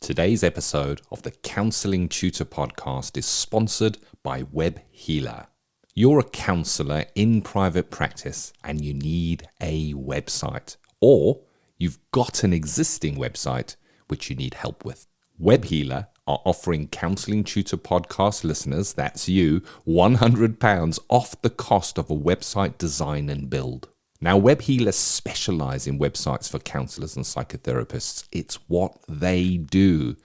Today's episode of the Counselling Tutor Podcast is sponsored by Web Healer. You're a counsellor in private practice and you need a website, or you've got an existing website which you need help with. Web Healer are offering Counselling Tutor Podcast listeners, that's you, £100 off the cost of a website design and build. Now, Web Healer specialise in websites for counsellors and psychotherapists. It's what they do.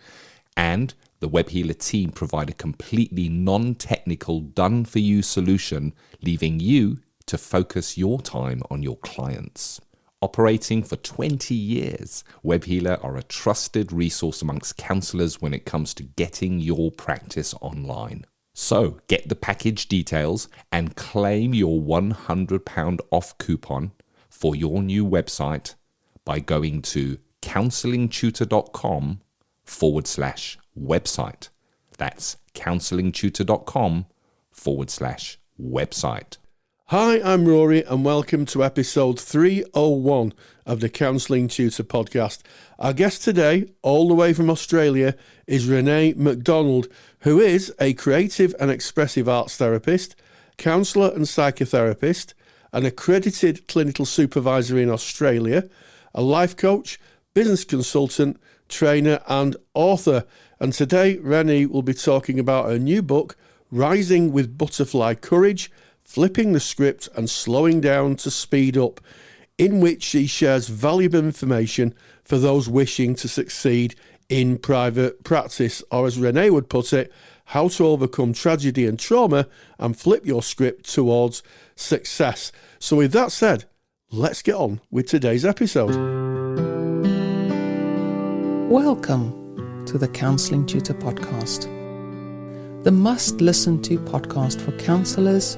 And the Web Healer team provide a completely non-technical, done-for-you solution, leaving you to focus your time on your clients. Operating for 20 years, Web Healer are a trusted resource amongst counsellors when it comes to getting your practice online. So get the package details and claim your £100 off coupon for your new website by going to counsellingtutor.com/website. That's counsellingtutor.com/website. Hi, I'm Rory and welcome to episode 301 of the Counselling Tutor Podcast. Our guest today, all the way from Australia, is Renee McDonald, who is a creative and expressive arts therapist, counsellor and psychotherapist, an accredited clinical supervisor in Australia, a life coach, business consultant, trainer and author. And today, Renee will be talking about her new book, Rising with Butterfly Courage, Flipping the Script and Slowing Down to Speed Up, in which she shares valuable information for those wishing to succeed in private practice, or as Renee would put it, how to overcome tragedy and trauma and flip your script towards success. So with that said, let's get on with today's episode. Welcome to the Counselling Tutor Podcast, the must-listen-to podcast for counsellors,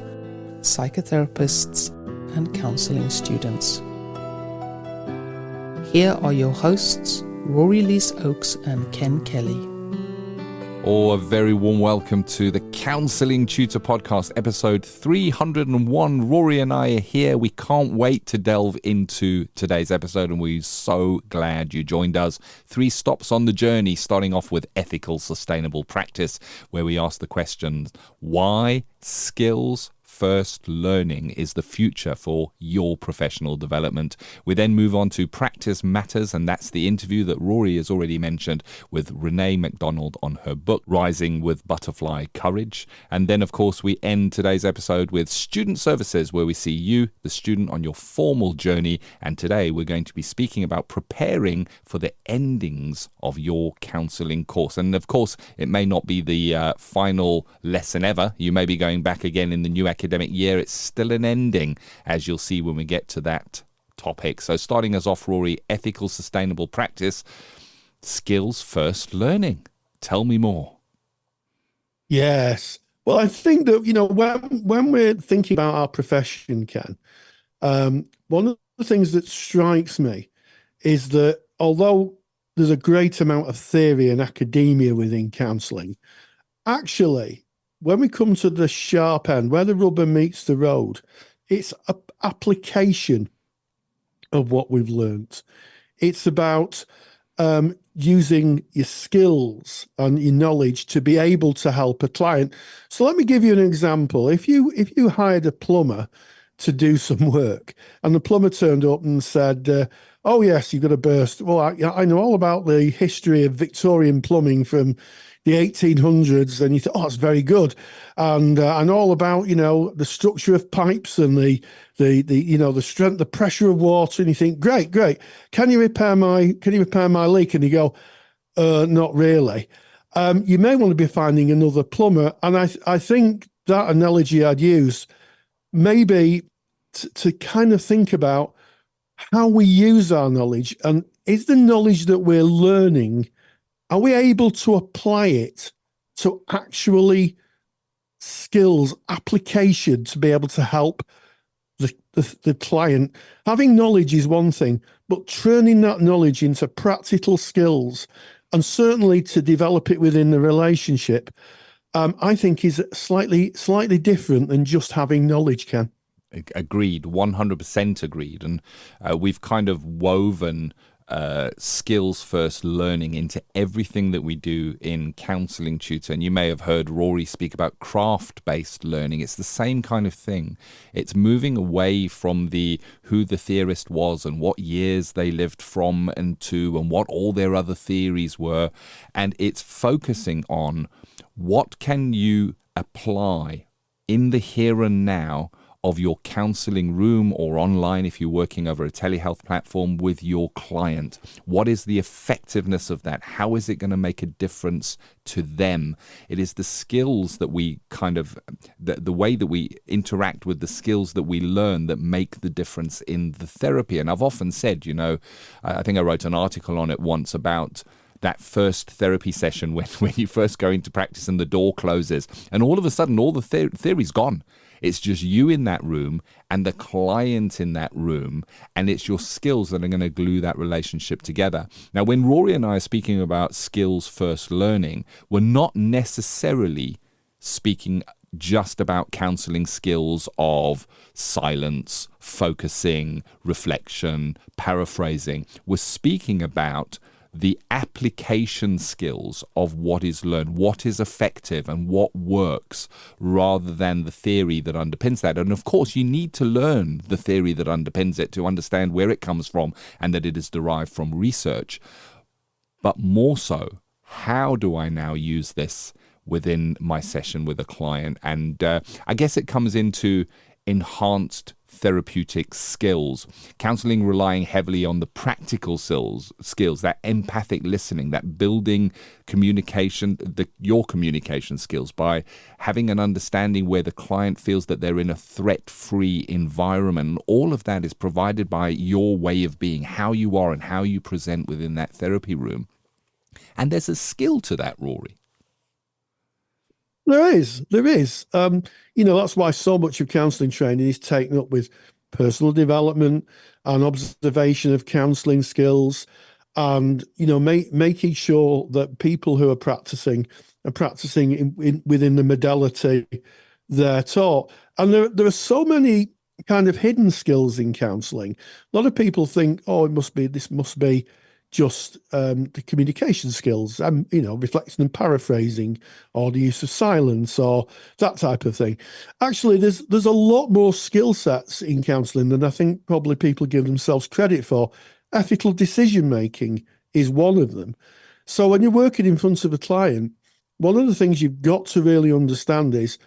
psychotherapists and counselling students. Here are your hosts, Rory Oakes and Ken Kelly. A very warm welcome to the Counselling Tutor Podcast, episode 301. Rory and I are here. We can't wait to delve into today's episode, and we're so glad you joined us. 3 stops on the journey, starting off with ethical, sustainable practice, where we ask the questions, why skills first learning is the future for your professional development. We then move on to Practice Matters, and that's the interview that Rory has already mentioned with Renee McDonald on her book, Rising with Butterfly Courage. And then, of course, we end today's episode with Student Services, where we see you, the student, on your formal journey. And today we're going to be speaking about preparing for the endings of your counselling course. And of course, it may not be the final lesson ever. You may be going back again in the new academic year. It's still an ending, as you'll see when we get to that topic. So starting us off, Rory, ethical, sustainable practice, skills first learning. Tell me more. Yes. Well, I think that, when we're thinking about our profession, Ken, one of the things that strikes me is that although there's a great amount of theory and academia within counselling, actually, when we come to the sharp end, where the rubber meets the road, it's an application of what we've learnt. It's about using your skills and your knowledge to be able to help a client. So let me give you an example. If you hired a plumber to do some work, and the plumber turned up and said, oh yes, you've got a burst. Well, I know all about the history of Victorian plumbing from the 1800s, and you thought, oh, that's very good, and all about the structure of pipes and the strength, the pressure of water, and you think, great, can you repair my leak? And you go, not really. You may want to be finding another plumber, and I think that analogy I'd use maybe to kind of think about how we use our knowledge, and is the knowledge that we're learning, are we able to apply it to actually skills, application to be able to help the client? Having knowledge is one thing, but turning that knowledge into practical skills, and certainly to develop it within the relationship, I think is slightly different than just having knowledge, Ken. Agreed, 100% agreed. And we've kind of woven skills first learning into everything that we do in Counselling Tutor. And you may have heard Rory speak about craft-based learning. It's the same kind of thing. It's moving away from who the theorist was and what years they lived from and to and what all their other theories were. And it's focusing on what can you apply in the here and now of your counseling room or online if you're working over a telehealth platform with your client. What is the effectiveness of that? How is it going to make a difference to them? It is the skills that we the way that we interact with the skills that we learn that make the difference in the therapy. And I've often said, I think I wrote an article on it once about that first therapy session when you first go into practice and the door closes and all of a sudden all the theory's gone. It's just you in that room and the client in that room, and it's your skills that are going to glue that relationship together. Now, when Rory and I are speaking about skills first learning, we're not necessarily speaking just about counseling skills of silence, focusing, reflection, paraphrasing. We're speaking about the application skills of what is learned, what is effective and what works, rather than the theory that underpins that. And of course, you need to learn the theory that underpins it to understand where it comes from and that it is derived from research. But more so, how do I now use this within my session with a client? And I guess it comes into enhanced therapeutic skills. Counseling relying heavily on the practical skills, that empathic listening, that building communication, your communication skills by having an understanding where the client feels that they're in a threat-free environment. All of that is provided by your way of being, how you are and how you present within that therapy room. And there's a skill to that, Rory. There is. That's why so much of counselling training is taken up with personal development and observation of counselling skills, and making sure that people who are practicing within the modality they're taught. And there are so many kind of hidden skills in counselling. A lot of people think, this must be just the communication skills, reflection and paraphrasing, or the use of silence, or that type of thing. Actually, there's a lot more skill sets in counselling than I think probably people give themselves credit for. Ethical decision making is one of them. So when you're working in front of a client, one of the things you've got to really understand is,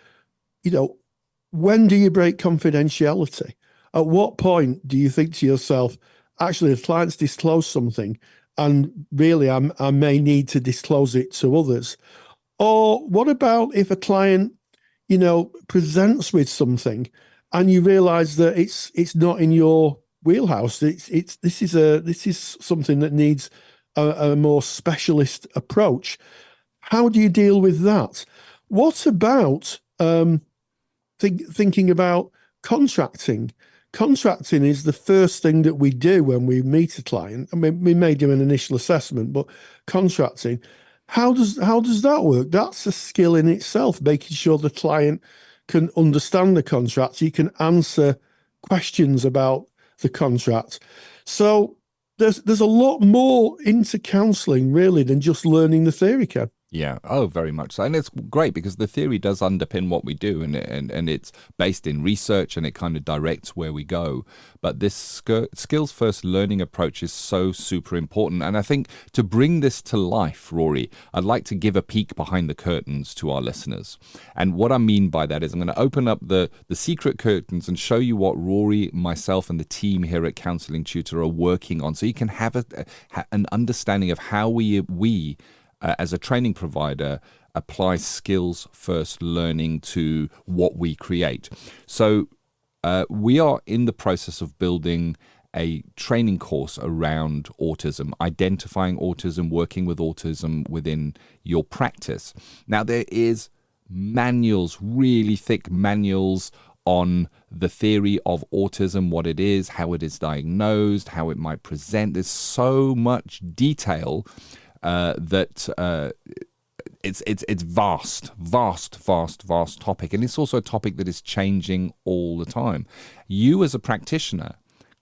when do you break confidentiality? At what point do you think to yourself, actually, the client's disclosed something, and really I may need to disclose it to others? Or what about if a client, presents with something and you realize that it's not in your wheelhouse? This is something that needs a more specialist approach. How do you deal with that? What about thinking about contracting? Contracting is the first thing that we do when we meet a client. I mean, we may do an initial assessment, but contracting, how does that work? That's a skill in itself, making sure the client can understand the contract. You can answer questions about the contract. So there's a lot more into counselling really than just learning the theory, Ken. Yeah, very much so. And it's great because the theory does underpin what we do, and it's based in research, and it kind of directs where we go. But this skills first learning approach is so super important. And I think to bring this to life, Rory, I'd like to give a peek behind the curtains to our listeners. And what I mean by that is I'm going to open up the secret curtains and show you what Rory, myself, and the team here at Counselling Tutor are working on, so you can have an understanding of how we as a training provider, apply skills first learning to what we create. So we are in the process of building a training course around autism, identifying autism, working with autism within your practice. Now, there is manuals, really thick manuals on the theory of autism, what it is, how it is diagnosed, how it might present. There's so much detail that it's vast topic, and it's also a topic that is changing all the time. You as a practitioner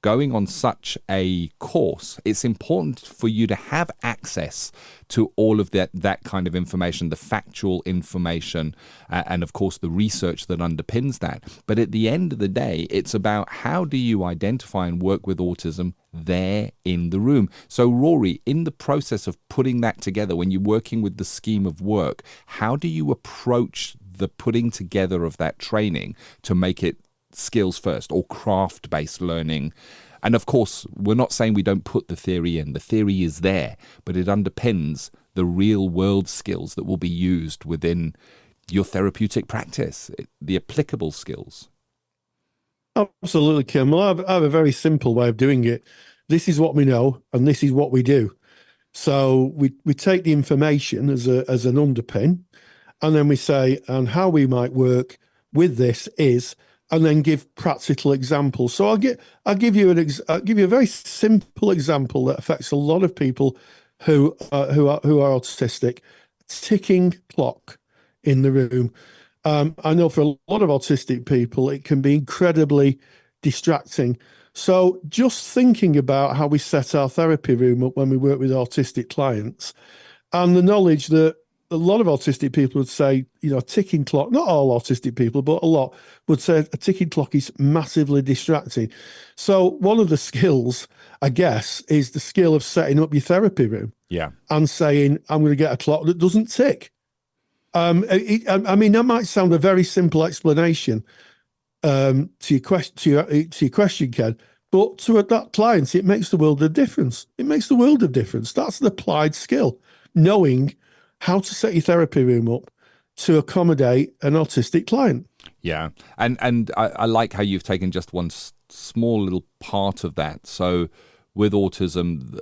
going on such a course, it's important for you to have access to all of that kind of information, the factual information, and of course the research that underpins that. But at the end of the day, it's about how do you identify and work with autism there in the room. So Rory, in the process of putting that together, when you're working with the scheme of work, how do you approach the putting together of that training to make it skills first or craft-based learning? And of course, we're not saying we don't put the theory in. The theory is there, but it underpins the real world skills that will be used within your therapeutic practice, the applicable skills. Absolutely, Kim. Well, I have a very simple way of doing it. This is what we know, and this is what we do. So we take the information as an underpin, and then we say, and how we might work with this is, and then give practical examples. So I'll give you a very simple example that affects a lot of people who are autistic. Ticking clock in the room. I know for a lot of autistic people, it can be incredibly distracting. So just thinking about how we set our therapy room up when we work with autistic clients, and the knowledge that a lot of autistic people would say, a ticking clock, not all autistic people, but a lot would say a ticking clock is massively distracting. So one of the skills, I guess, is the skill of setting up your therapy room. Yeah. And saying, I'm going to get a clock that doesn't tick. I mean, that might sound a very simple explanation to your question, Ken, but to that client, it makes the world of difference. It makes the world of difference. That's an applied skill, knowing how to set your therapy room up to accommodate an autistic client. Yeah, and I like how you've taken just one small little part of that. So with autism,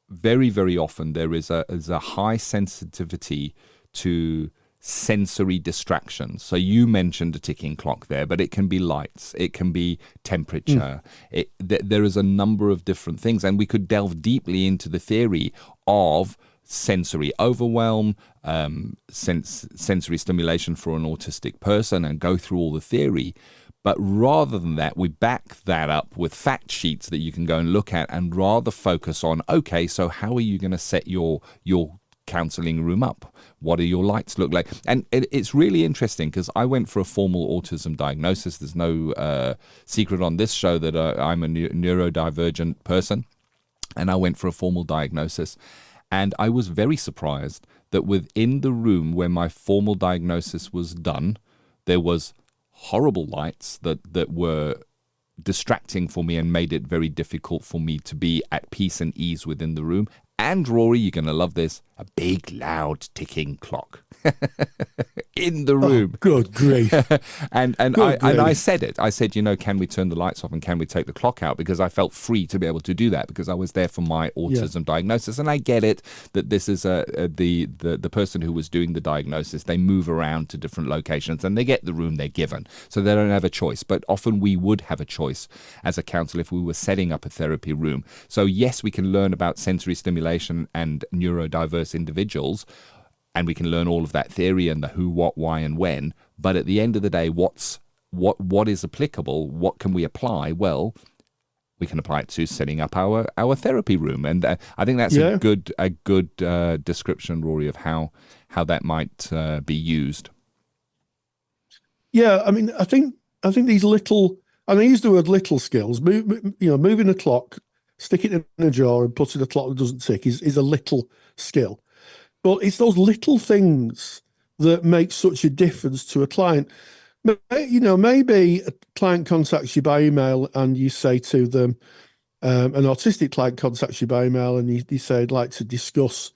very, very often there is a high sensitivity to sensory distractions. So you mentioned a ticking clock there, but it can be lights, it can be temperature. There is a number of different things, and we could delve deeply into the theory of sensory overwhelm, sensory stimulation for an autistic person, and go through all the theory. But rather than that, we back that up with fact sheets that you can go and look at, and rather focus on, okay, so how are you going to set your counselling room up? What do your lights look like? And it's really interesting because I went for a formal autism diagnosis. There's no secret on this show that I'm a neurodivergent person, and I went for a formal diagnosis. And I was very surprised that within the room where my formal diagnosis was done, there was horrible lights that were distracting for me and made it very difficult for me to be at peace and ease within the room. And Rory, you're going to love this, a big, loud ticking clock in the room. Oh, good grief. and I said it. I said, can we turn the lights off and can we take the clock out? Because I felt free to be able to do that because I was there for my autism diagnosis. And I get it that this is the person who was doing the diagnosis. They move around to different locations and they get the room they're given. So they don't have a choice. But often we would have a choice as a counsellor if we were setting up a therapy room. So yes, we can learn about sensory stimulation and neurodiverse individuals, and we can learn all of that theory and the who, what, why, and when. But at the end of the day, what is applicable? What can we apply? Well, we can apply it to setting up our therapy room, and I think that's a good description, Rory, of how that might be used. Yeah, I mean, I think these little, and I use the word little skills, moving a clock, stick it in a drawer and putting a clock that doesn't tick is a little skill. But it's those little things that make such a difference to a client. Maybe a client contacts you by email and you say to them, an autistic client contacts you by email and you say, I'd like to discuss,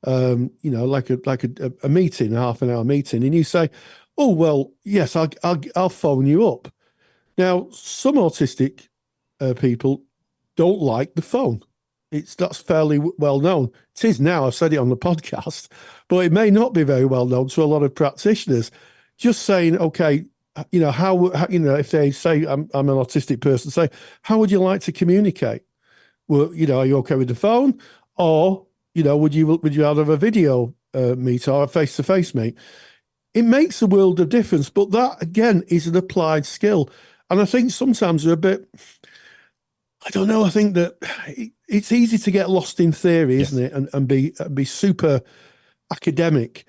like a meeting, a half an hour meeting. And you say, oh, well, yes, I'll phone you up. Now, some autistic people don't like the phone. That's fairly well known. It is now. I've said it on the podcast, but it may not be very well known to a lot of practitioners. Just saying, okay, how if they say I'm an autistic person, say, how would you like to communicate? Well, are you okay with the phone, or would you have a video meet or a face-to-face meet? It makes a world of difference. But that again is an applied skill, and I think sometimes we're a bit. I don't know. I think that it's easy to get lost in theory, Yes. isn't it? And be super academic.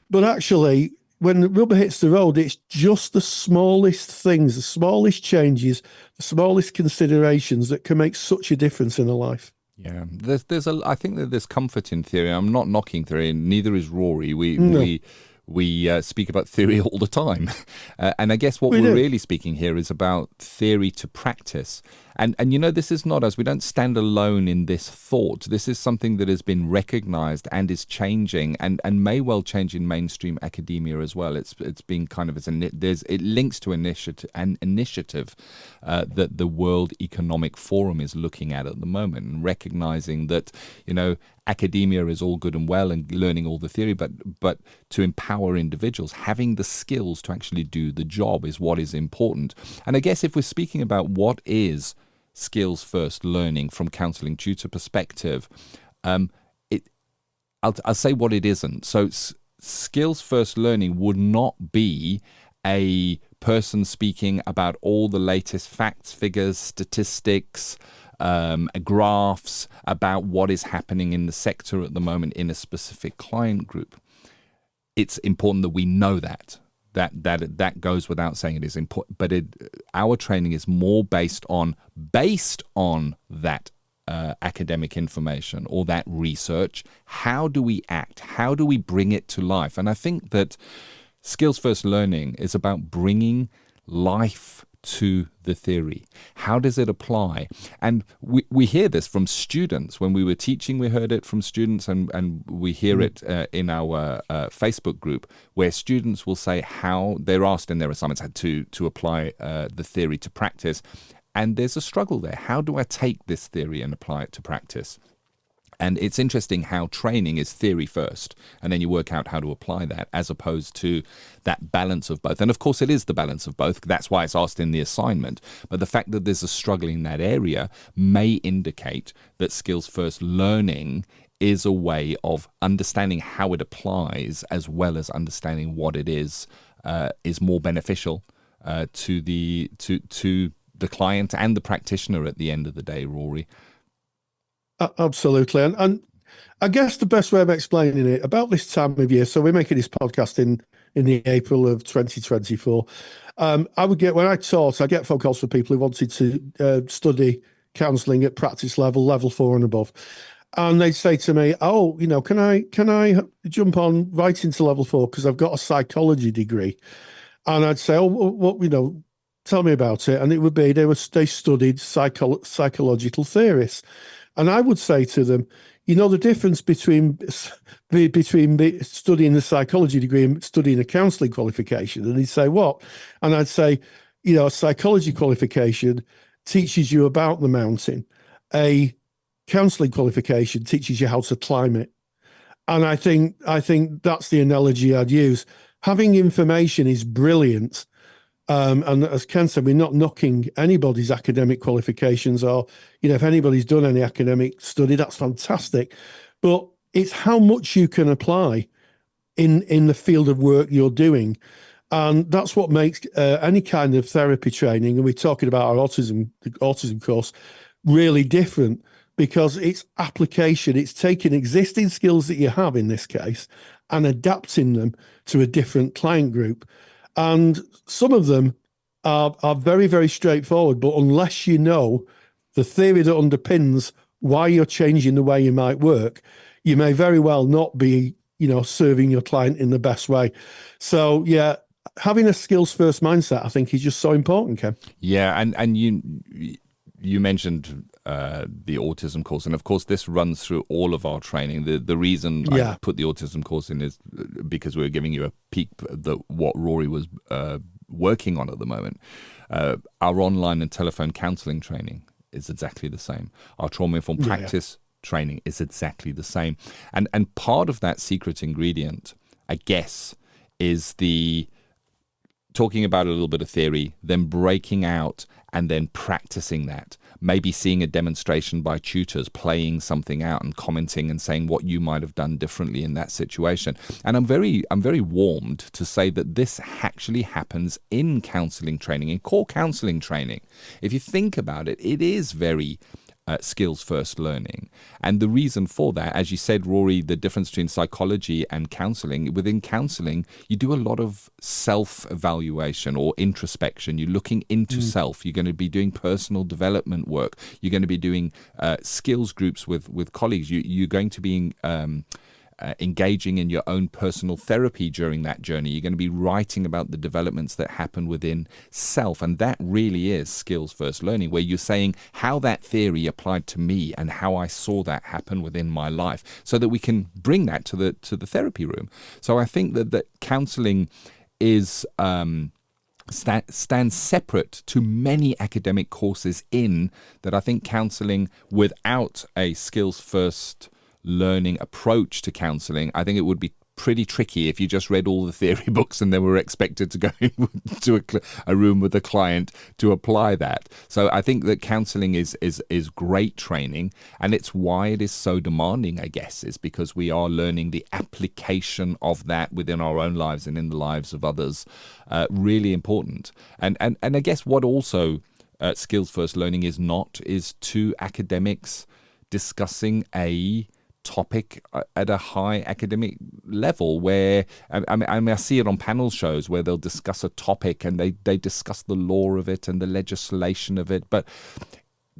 But actually, when the rubber hits the road, it's just the smallest things, the smallest changes, the smallest considerations that can make such a difference in a life. Yeah, I think that there's comfort in theory. I'm not knocking theory, and neither is Rory. No. We speak about theory all the time, and I guess what we're really speaking here is about theory to practice. And this is not us. We don't stand alone in this thought. This is something that has been recognized and is changing, and may well change in mainstream academia as well. It's been kind of it links to an initiative that the World Economic Forum is looking at the moment, and recognizing that academia is all good and well and learning all the theory, but to empower individuals, having the skills to actually do the job is what is important. And I guess if we're speaking about what is skills first learning from counselling tutor perspective, I'll say what it isn't. So skills first learning would not be a person speaking about all the latest facts, figures, statistics, graphs about what is happening in the sector at the moment in a specific client group. It's important that we know that goes without saying. It is important, but our training is more based on that academic information or that research. How do we act? How do we bring it to life? And I think that skills first learning is about bringing life to the theory. How does it apply? And we hear this from students. When we were teaching, we heard it from students, and we hear it in our Facebook group, where students will say how they're asked in their assignments to apply the theory to practice. And there's a struggle there. How do I take this theory and apply it to practice? And it's interesting how training is theory first, and then you work out how to apply that, as opposed to that balance of both. And of course, it is the balance of both. That's why it's asked in the assignment. But the fact that there's a struggle in that area may indicate that skills first learning is a way of understanding how it applies, as well as understanding what it is more beneficial to the client and the practitioner at the end of the day, Rory. Absolutely. And I guess the best way of explaining it, about this time of year, so we're making this podcast in the April of 2024. When I taught, I get phone calls from people who wanted to study counselling at practice level 4 and above. And they'd say to me, can I jump on right into level 4 because I've got a psychology degree? And I'd say, tell me about it. And it would be they studied psychological theorists. And I would say to them, the difference between studying the psychology degree and studying a counselling qualification. And he'd say, what? And I'd say, a psychology qualification teaches you about the mountain. A counselling qualification teaches you how to climb it. And I think that's the analogy I'd use. Having information is brilliant. And as Ken said, we're not knocking anybody's academic qualifications, or, if anybody's done any academic study, that's fantastic. But it's how much you can apply in the field of work you're doing. And that's what makes any kind of therapy training, and we're talking about our autism course, really different, because it's application. It's taking existing skills that you have in this case and adapting them to a different client group. And some of them are very, very straightforward, but unless you know the theory that underpins why you're changing the way you might work, you may very well not be, serving your client in the best way. So, yeah, having a skills first mindset, I think, is just so important, Ken. Yeah, and you mentioned the autism course, and of course this runs through all of our training. The reason I put the autism course in is because we were giving you a peek at what Rory was working on at the moment. Our online and telephone counselling training is exactly the same. Our trauma-informed practice training is exactly the same. And part of that secret ingredient, I guess, is the talking about a little bit of theory, then breaking out and then practicing that. Maybe seeing a demonstration by tutors, playing something out and commenting and saying what you might have done differently in that situation. And I'm very warmed to say that this actually happens in counselling training, in core counselling training. If you think about it, it is very skills first learning. And the reason for that, as you said, Rory, the difference between psychology and counseling, within counseling, you do a lot of self-evaluation or introspection. You're looking into self. You're going to be doing personal development work. You're going to be doing skills groups with colleagues. You're going to be engaging in your own personal therapy during that journey. You're going to be writing about the developments that happen within self. And that really is skills first learning, where you're saying how that theory applied to me and how I saw that happen within my life, so that we can bring that to the therapy room. So I think that counseling is stands separate to many academic courses in that. I think counseling without a skills first learning approach to counselling, I think it would be pretty tricky if you just read all the theory books and then were expected to go into a room with a client to apply that. So I think that counselling is great training, and it's why it is so demanding, I guess, is because we are learning the application of that within our own lives and in the lives of others. Really important. And I guess what also skills first learning is two academics discussing a topic at a high academic level, where I see it on panel shows where they'll discuss a topic and they discuss the law of it and the legislation of it, but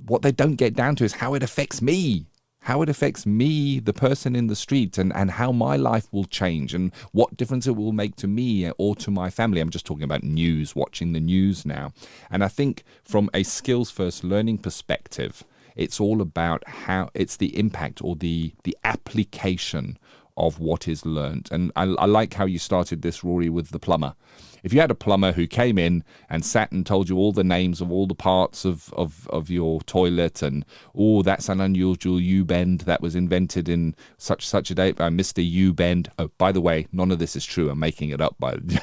what they don't get down to is how it affects me, the person in the street, and how my life will change and what difference it will make to me or to my family. I'm just talking about news, watching the news now. And I think from a skills first learning perspective, it's all about how it's the impact or the application of what is learned. And I like how you started this, Rory, with the plumber. If you had a plumber who came in and sat and told you all the names of all the parts of your toilet, and, oh, that's an unusual U-bend that was invented in such a date by Mr. U-bend. Oh, by the way, none of this is true. I'm making it up.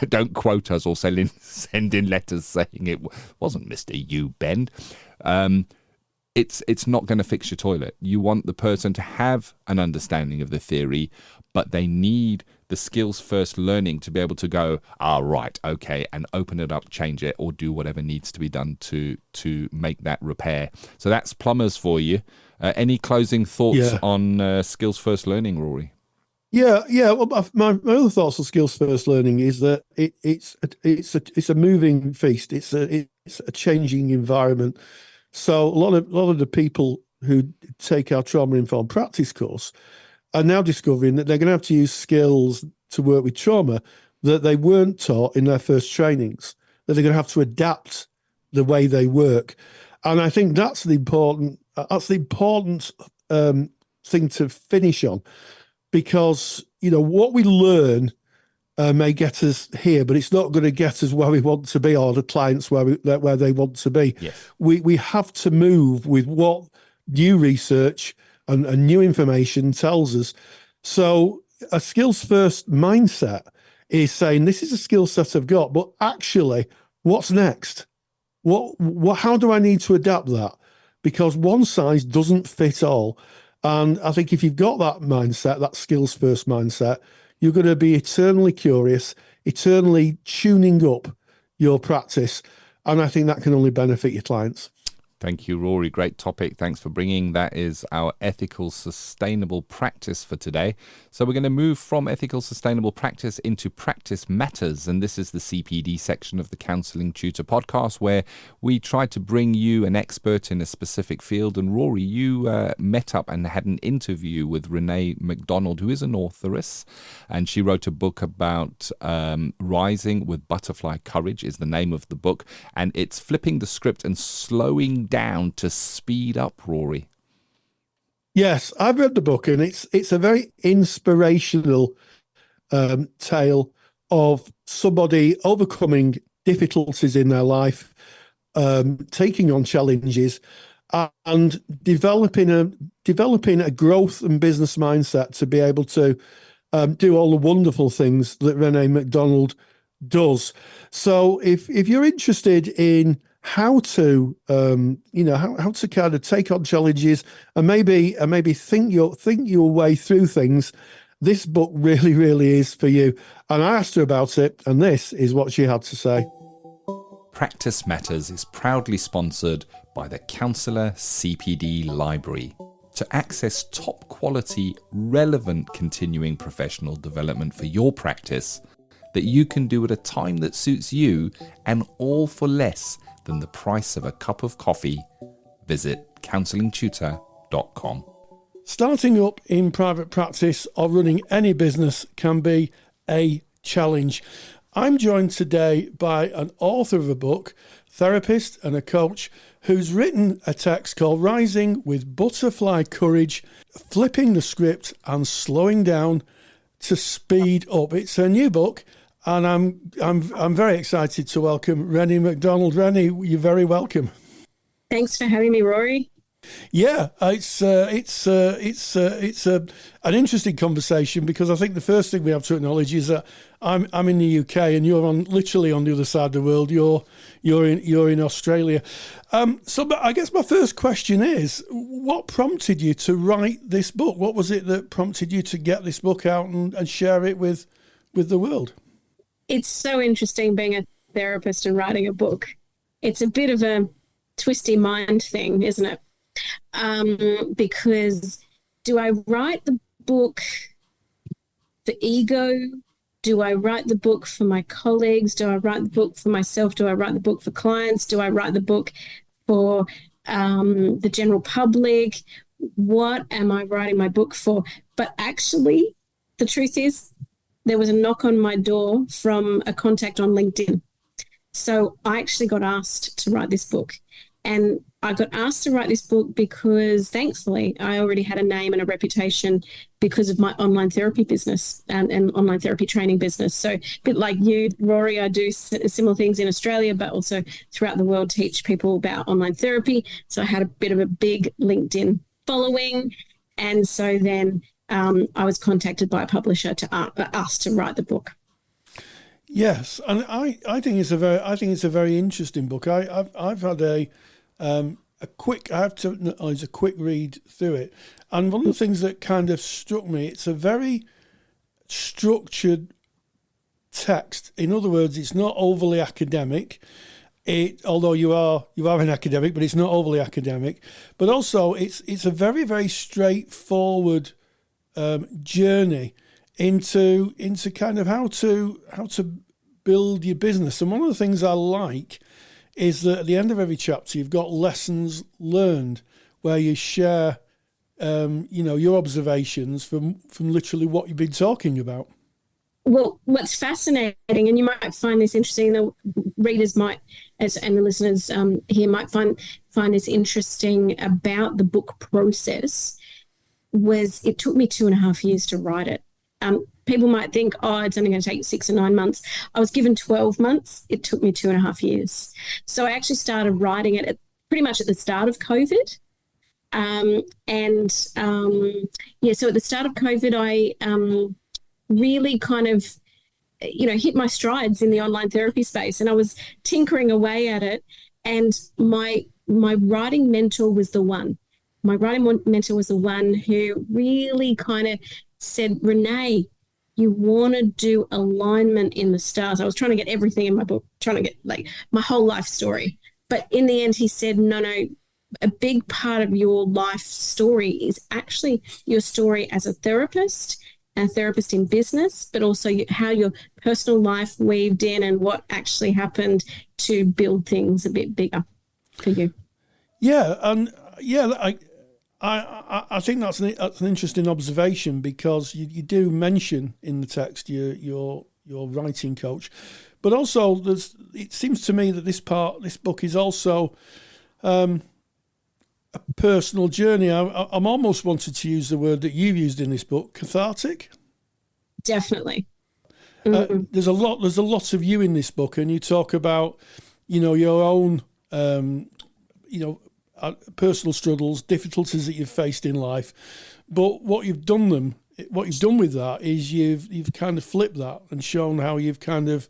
Don't quote us or send in letters saying it wasn't Mr. U-bend. It's not going to fix your toilet. You want the person to have an understanding of the theory, but they need the skills first learning to be able to go, right, okay, and open it up, change it, or do whatever needs to be done to make that repair. So that's plumbers for you. Any closing thoughts on skills first learning, Rory? Yeah. Well, my other thoughts on skills first learning is that it's a moving feast. It's a changing environment. So a lot of the people who take our trauma-informed practice course are now discovering that they're going to have to use skills to work with trauma that they weren't taught in their first trainings, that they're going to have to adapt the way they work. And I think that's the important thing to finish on, because, what we learn may get us here, but it's not going to get us where we want to be, or the clients where they want to be. Yes. We have to move with what new research and new information tells us. So a skills first mindset is saying, this is a skill set I've got, but actually, what's next? How do I need to adapt that? Because one size doesn't fit all. And I think if you've got that mindset, that skills first mindset, you're going to be eternally curious, eternally tuning up your practice. And I think that can only benefit your clients. Thank you, Rory. Great topic. Thanks for bringing. That is our ethical, sustainable practice for today. So we're going to move from ethical, sustainable practice into practice matters. And this is the CPD section of the Counselling Tutor Podcast, where we try to bring you an expert in a specific field. And Rory, you met up and had an interview with Renee McDonald, who is an authoress. And she wrote a book about Rising with Butterfly Courage is the name of the book. And it's flipping the script and slowing down to speed up, Rory. Yes, I've read the book, and it's a very inspirational tale of somebody overcoming difficulties in their life, taking on challenges, and developing a growth and business mindset to be able to do all the wonderful things that Renee McDonald does. So if you're interested in how to how to kind of take on challenges and maybe think your way through things, this book really, really is for you. And I asked her about it, and this is what she had to say. Practice Matters is proudly sponsored by the Counsellor CPD Library. To access top quality, relevant continuing professional development for your practice that you can do at a time that suits you, and all for less than the price of a cup of coffee, visit counsellingtutor.com. Starting up in private practice or running any business can be a challenge. I'm joined today by an author of a book, therapist and a coach, who's written a text called Rising with Butterfly Courage, Flipping the Script and Slowing Down to Speed Up. It's a new book, and I'm very excited to welcome Renee McDonald. Renee, you're very welcome. Thanks for having me, Rory. Yeah, it's an interesting conversation, because I think the first thing we have to acknowledge is that I'm in the UK and you're literally on the other side of the world. You're in Australia. So I guess my first question is, what prompted you to write this book? What was it that prompted you to get this book out and share it with the world? It's so interesting being a therapist and writing a book. It's a bit of a twisty mind thing, isn't it? Because do I write the book for ego? Do I write the book for my colleagues? Do I write the book for myself? Do I write the book for clients? Do I write the book for the general public? What am I writing my book for? But actually, the truth is, there was a knock on my door from a contact on LinkedIn. So I actually got asked to write this book. And I got asked to write this book because, thankfully, I already had a name and a reputation because of my online therapy business and online therapy training business. So a bit like you, Rory, I do similar things in Australia, but also throughout the world, teach people about online therapy. So I had a bit of a big LinkedIn following. And so then I was contacted by a publisher to ask to write the book. Yes, and I think it's a very interesting book. I've had a quick read through it, and one of the things that kind of struck me, it's a very structured text. In other words, it's not overly academic. Although you are an academic, but it's not overly academic. But also, it's a very, very straightforward journey into kind of how to build your business. And one of the things I like is that at the end of every chapter, you've got lessons learned where you share, your observations from literally what you've been talking about. Well, what's fascinating, and you might find this interesting, the readers might, and the listeners here might find this interesting about the book process, was it took me 2.5 years to write it. People might think, it's only going to take 6 or 9 months. I was given 12 months. It took me 2.5 years. So I actually started writing it pretty much at the start of COVID. So at the start of COVID, I really kind of, hit my strides in the online therapy space, and I was tinkering away at it. And my writing mentor was the one. My writing mentor was the one who really kind of said, Renee, you want to do alignment in the stars. I was trying to get everything in my book, trying to get like my whole life story. But in the end, he said, no, a big part of your life story is actually your story as a therapist in business, but also how your personal life weaved in and what actually happened to build things a bit bigger for you. Yeah, and I think that's an interesting observation, because you do mention in the text your writing coach, but also it seems to me that this book is also a personal journey. I'm almost wanted to use the word that you've used in this book, cathartic. Definitely. There's a lot of you in this book, and you talk about your own personal struggles, difficulties that you've faced in life, but what you've done with that is you've kind of flipped that and shown how you've kind of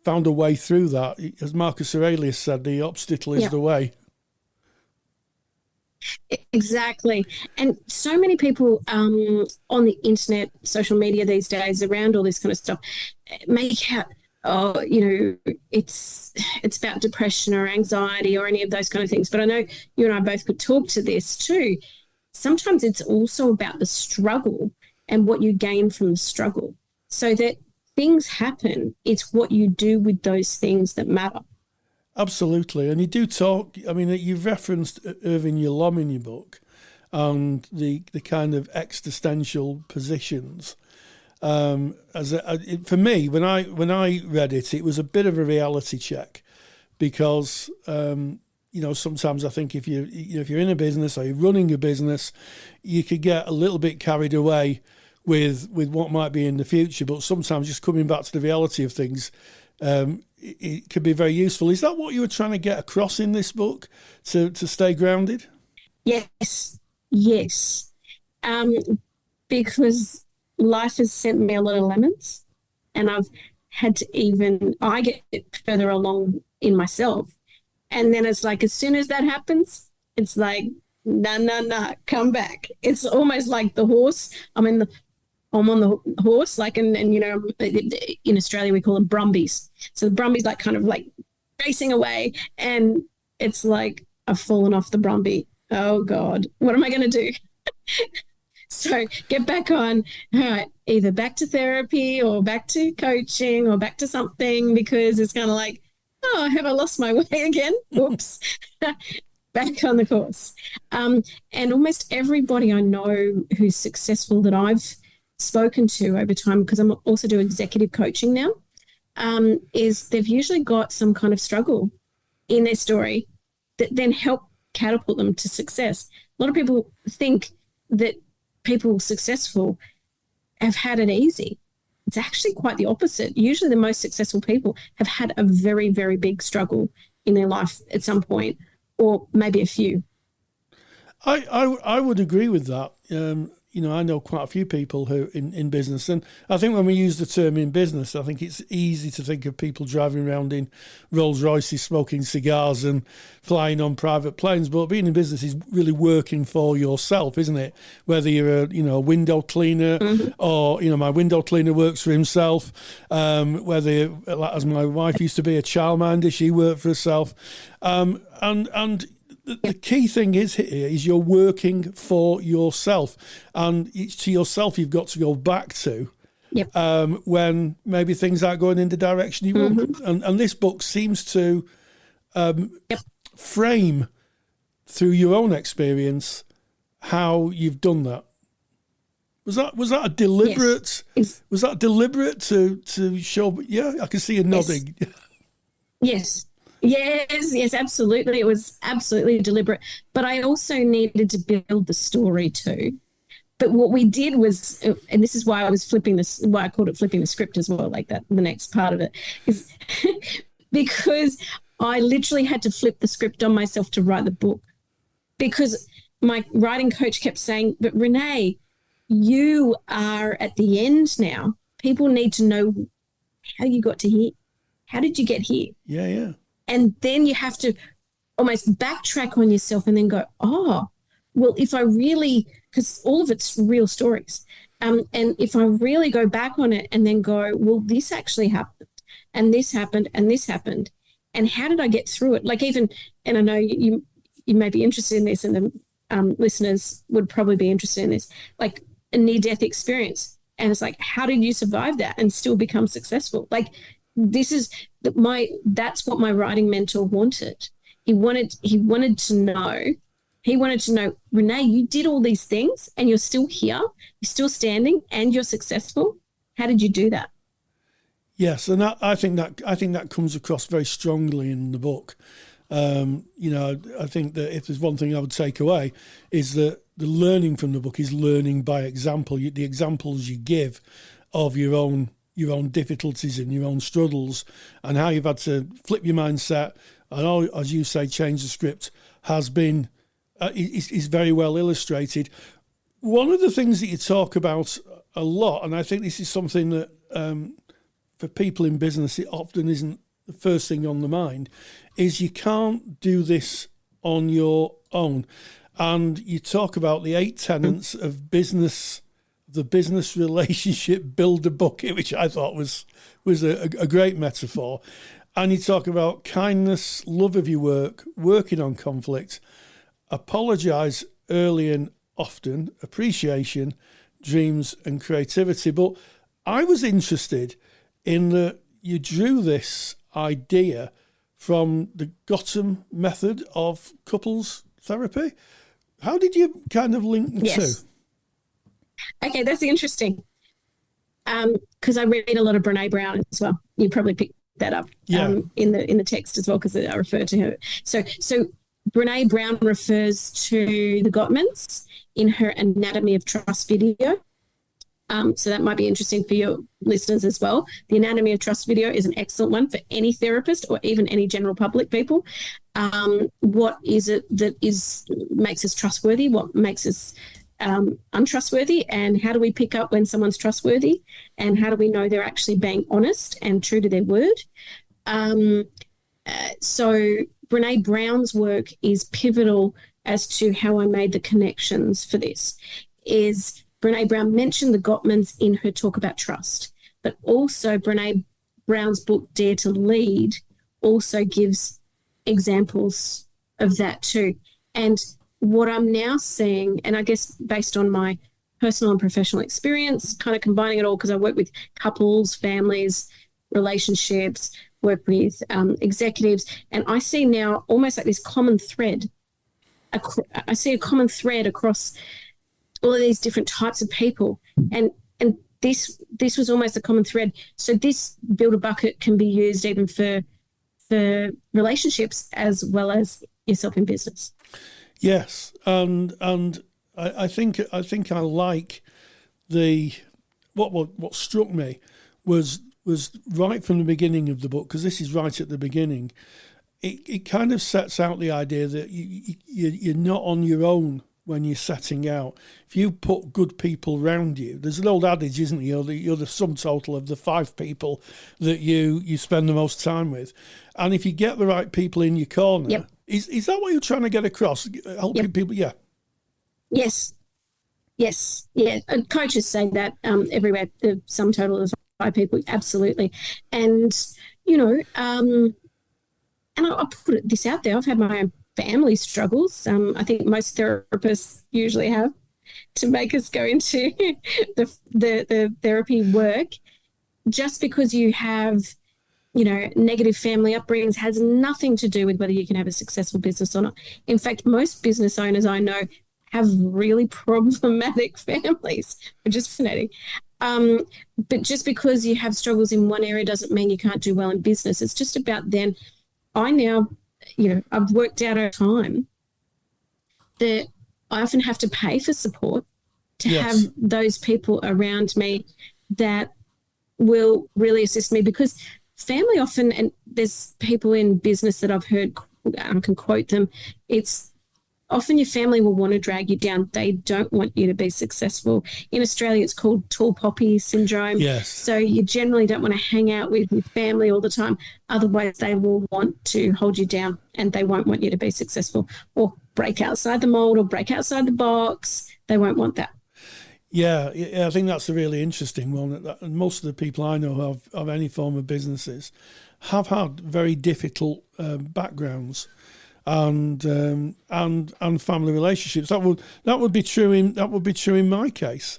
found a way through that. As Marcus Aurelius said, the obstacle is the way. Exactly. And so many people on the internet, social media these days, around all this kind of stuff, make out, it's about depression or anxiety or any of those kind of things. But I know you and I both could talk to this too. Sometimes it's also about the struggle and what you gain from the struggle. So that things happen, it's what you do with those things that matter. Absolutely. And you do talk, I mean, you've referenced Irving Yalom in your book and the kind of existential positions. For me, when I read it, it was a bit of a reality check because, sometimes I think if you're in a business or you're running a business, you could get a little bit carried away with what might be in the future. But sometimes just coming back to the reality of things, it could be very useful. Is that what you were trying to get across in this book, to stay grounded? Yes. Because life has sent me a lot of lemons, and I've had to I get further along in myself. And then it's like, as soon as that happens, it's like, nah, come back. It's almost like the horse. I'm on the horse, like, and in Australia we call them brumbies. So the brumbies like kind of like racing away, and it's like I've fallen off the brumby. Oh God, what am I going to do? So get back on, all right, either back to therapy or back to coaching or back to something, because it's kind of like, oh, have I lost my way again? Oops. Back on the course. And almost everybody I know who's successful that I've spoken to over time, because I'm also doing executive coaching now, is they've usually got some kind of struggle in their story that then help catapult them to success. A lot of people think that people successful have had it easy. It's actually quite the opposite. Usually the most successful people have had a very, very big struggle in their life at some point, or maybe a few. I would agree with that. I know quite a few people who in business, and I think when we use the term in business, I think it's easy to think of people driving around in Rolls Royces, smoking cigars and flying on private planes. But being in business is really working for yourself, isn't it? Whether you're a window cleaner, or my window cleaner works for himself. Whether, as my wife used to be, a childminder, she worked for herself, and the key thing is you're working for yourself, and it's to yourself you've got to go back to when maybe things aren't going in the direction you want. And this book seems to frame through your own experience how you've done that. Was that a deliberate? Yes. Was that deliberate to show? Yeah, I can see you nodding. Yes. Yes, absolutely. It was absolutely deliberate. But I also needed to build the story too. But what we did was, and this is why I called it flipping the script as well, like that, the next part of it, is because I literally had to flip the script on myself to write the book. Because my writing coach kept saying, but Renee, you are at the end now. People need to know how you got to here. How did you get here? Yeah. And then you have to almost backtrack on yourself and then go, oh, well, if I really, because all of it's real stories. And if I really go back on it and then go, well, this actually happened and this happened and this happened. And how did I get through it? Like even, and I know you may be interested in this, and the listeners would probably be interested in this, like a near-death experience. And it's like, how did you survive that and still become successful? Like, that's what my writing mentor wanted. He wanted to know, Renee, you did all these things and you're still here, you're still standing, and you're successful. How did you do that? Yes, and I think that comes across very strongly in the book. I think that if there's one thing I would take away is that the learning from the book is learning by example. The examples you give of your own difficulties and your own struggles, and how you've had to flip your mindset and, as you say, change the script, has been is very well illustrated. One of the things that you talk about a lot, and I think this is something that for people in business, it often isn't the first thing on the mind, is you can't do this on your own. And you talk about the 8 tenets of business, the business relationship builder bucket, which I thought was a great metaphor. And you talk about kindness, love of your work, working on conflict, apologise early and often, appreciation, dreams and creativity. But I was interested in that you drew this idea from the Gotham method of couples therapy. How did you kind of link the two? Okay, that's interesting. Because I read a lot of Brene Brown as well. You probably picked that up in the text as well, because I refer to her. So Brene Brown refers to the Gottmans in her Anatomy of Trust video. So that might be interesting for your listeners as well. The Anatomy of Trust video is an excellent one for any therapist or even any general public people. What is it that makes us trustworthy? What makes us untrustworthy? And how do we pick up when someone's trustworthy? And how do we know they're actually being honest and true to their word? So Brene Brown's work is pivotal as to how I made the connections for this. Brene Brown mentioned the Gottmans in her talk about trust, but also Brene Brown's book, Dare to Lead, also gives examples of that too. And what I'm now seeing, and I guess based on my personal and professional experience, kind of combining it all, because I work with couples, families, relationships, work with executives, and I see now almost like this common thread. I see a common thread across all of these different types of people, and this was almost a common thread. So this builder bucket can be used even for relationships as well as yourself in business. Yes, and I think I like what struck me was right from the beginning of the book, because this is right at the beginning. It kind of sets out the idea that you're not on your own when you're setting out. If you put good people around you, there's an old adage, isn't there? You're the sum total of the 5 people that you spend the most time with. And if you get the right people in your corner, yep. Is that what you're trying to get across? Helping people, yeah. Yes. Yeah. And coaches say that everywhere, the sum total of 5 people, absolutely. And, and I'll put this out there. I've had my own family struggles. I think most therapists usually have, to make us go into the therapy work. Just because you have, negative family upbringings has nothing to do with whether you can have a successful business or not. In fact, most business owners I know have really problematic families, which is fascinating. But just because you have struggles in one area doesn't mean you can't do well in business. It's just about then. I now, I've worked out over time that I often have to pay for support to have those people around me that will really assist me, because family often, and there's people in business that I've heard, I can quote them, it's often your family will want to drag you down. They don't want you to be successful. In Australia, it's called tall poppy syndrome. Yes. So you generally don't want to hang out with your family all the time. Otherwise, they will want to hold you down and they won't want you to be successful or break outside the mold or break outside the box. They won't want that. Yeah, I think that's a really interesting one. And most of the people I know who have any form of businesses have had very difficult backgrounds and family relationships. That would be true in my case.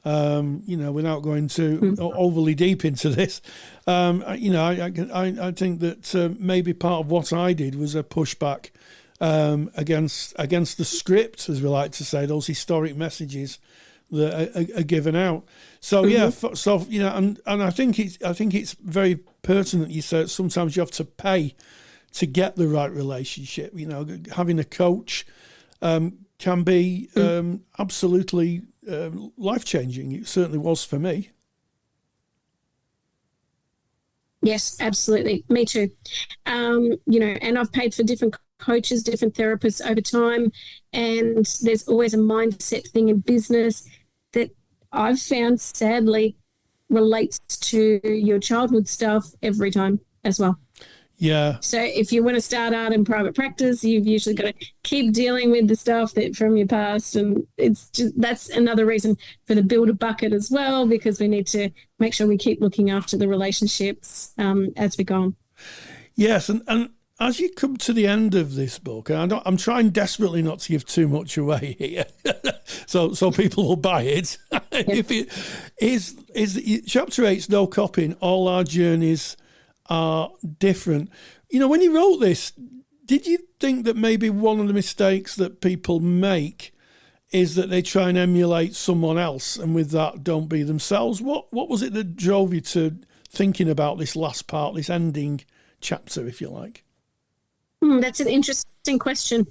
Without going too overly deep into this, I think that maybe part of what I did was a pushback against the script, as we like to say, those historic messages that are given out. So and I think it's very pertinent. You said sometimes you have to pay to get the right relationship. Having a coach can be absolutely life-changing. It certainly was for me. Yes, absolutely. Me too. And I've paid for different coaches, different therapists over time, and there's always a mindset thing in business that I've found, sadly, relates to your childhood stuff every time as well. Yeah. So if you want to start out in private practice, you've usually got to keep dealing with the stuff that from your past. And it's just, that's another reason for the build a bucket as well, because we need to make sure we keep looking after the relationships as we go on. Yes. And as you come to the end of this book, and I'm trying desperately not to give too much away here, so people will buy it. Yeah. If it is chapter 8's no copying, all our journeys are different. You know, when you wrote this, did you think that maybe one of the mistakes that people make is that they try and emulate someone else, and with that don't be themselves? What was it that drove you to thinking about this last part, this ending chapter, if you like? That's an interesting question.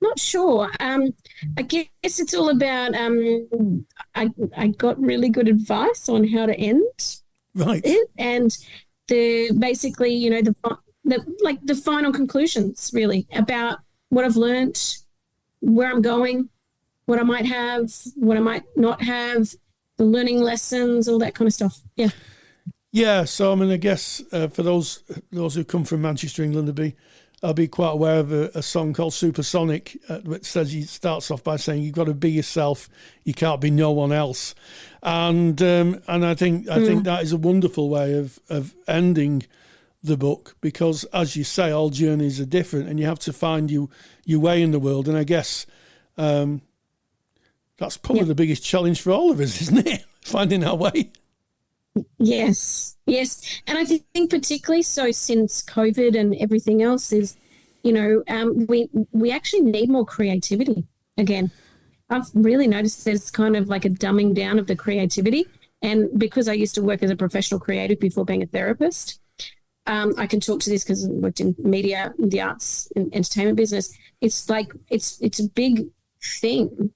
Not sure. I guess it's all about I got really good advice on how to end it, and basically, you know, the final conclusions really about what I've learned, where I'm going, what I might have, what I might not have, the learning lessons, all that kind of stuff. Yeah. Yeah. So I mean, I guess for those who come from Manchester, England, I'll be quite aware of a song called Supersonic, which starts off by saying you've got to be yourself, you can't be no one else, and I think that is a wonderful way of ending the book, because as you say, all journeys are different, and you have to find your way in the world, and I guess that's probably the biggest challenge for all of us, isn't it? Finding our way. Yes. And I think particularly so since COVID and everything else is, you know, we actually need more creativity again. I've really noticed there's kind of like a dumbing down of the creativity. And because I used to work as a professional creative before being a therapist, I can talk to this because I worked in media, the arts and entertainment business. It's like it's a big thing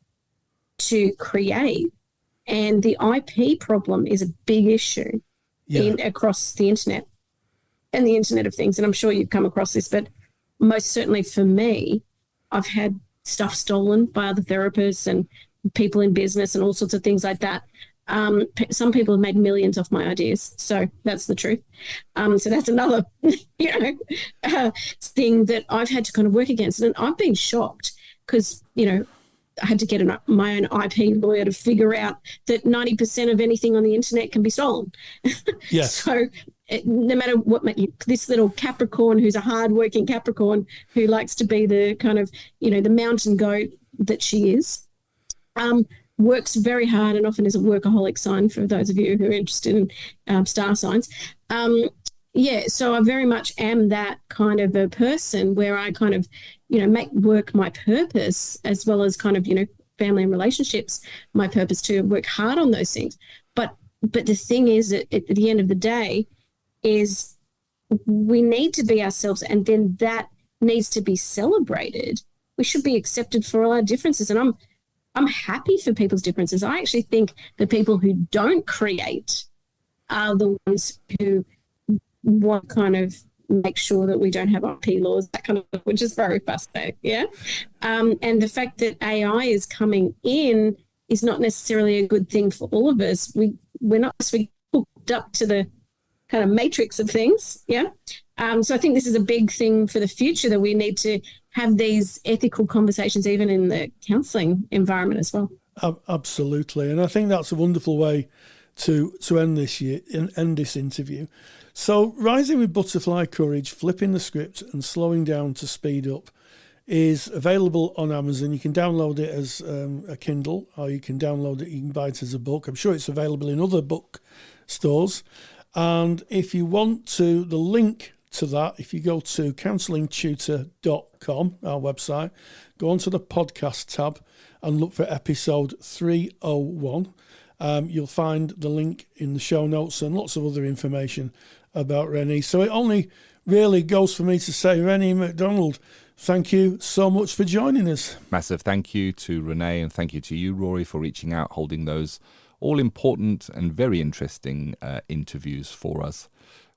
to create. And the IP problem is a big issue across the internet and the Internet of Things. And I'm sure you've come across this, but most certainly for me, I've had stuff stolen by other therapists and people in business and all sorts of things like that. Some people have made millions off my ideas. So that's the truth. So that's another, thing that I've had to kind of work against. And I've been shocked because, you know, I had to get my own IP lawyer to figure out that 90% of anything on the internet can be stolen. Yes. So no matter what, this little Capricorn who's a hardworking Capricorn who likes to be the kind of, you know, the mountain goat that she is, works very hard and often is a workaholic sign for those of you who are interested in star signs. So I very much am that kind of a person where I kind of, you know, make work my purpose as well as kind of, you know, family and relationships my purpose, to work hard on those things. But the thing is that at the end of the day is we need to be ourselves, and then that needs to be celebrated. We should be accepted for all our differences. And I'm happy for people's differences. I actually think the people who don't create are the ones who want kind of make sure that we don't have IP laws, that kind of, which is very fascinating. Yeah. And the fact that AI is coming in is not necessarily a good thing for all of us. We're not hooked up to the kind of matrix of things. Yeah. So I think this is a big thing for the future, that we need to have these ethical conversations even in the counselling environment as well. Absolutely. And I think that's a wonderful way to end this interview. So Rising with Butterfly Courage, Flipping the Script and Slowing Down to Speed Up is available on Amazon. You can download it as a Kindle, or you can download it, you can buy it as a book. I'm sure it's available in other book stores. And if you want to, the link to that, if you go to counsellingtutor.com, our website, go onto the podcast tab and look for episode 301. You'll find the link in the show notes and lots of other information about Renee. So it only really goes for me to say, Renee McDonald, thank you so much for joining us. Massive thank you to Renee, and thank you to you, Rory, for reaching out, holding those all important and very interesting interviews for us.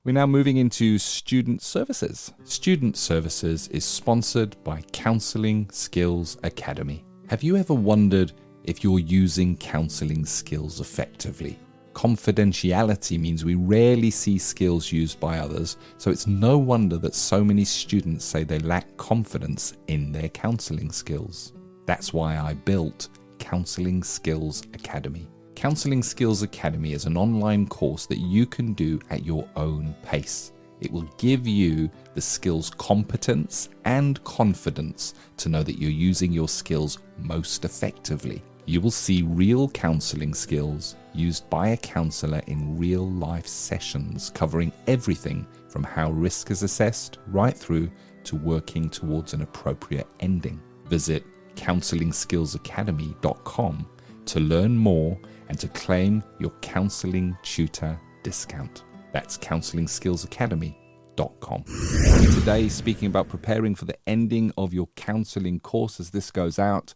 We're now moving into Student Services. Student Services is sponsored by Counselling Skills Academy. Have you ever wondered if you're using counselling skills effectively? Confidentiality means we rarely see skills used by others, so it's no wonder that so many students say they lack confidence in their counselling skills. That's why I built Counselling Skills Academy. Counselling Skills Academy is an online course that you can do at your own pace. It will give you the skills competence and confidence to know that you're using your skills most effectively. You will see real counselling skills used by a counsellor in real life sessions, covering everything from how risk is assessed right through to working towards an appropriate ending. Visit counsellingskillsacademy.com to learn more and to claim your counselling tutor discount. That's counsellingskillsacademy.com. Today, speaking about preparing for the ending of your counselling course as this goes out.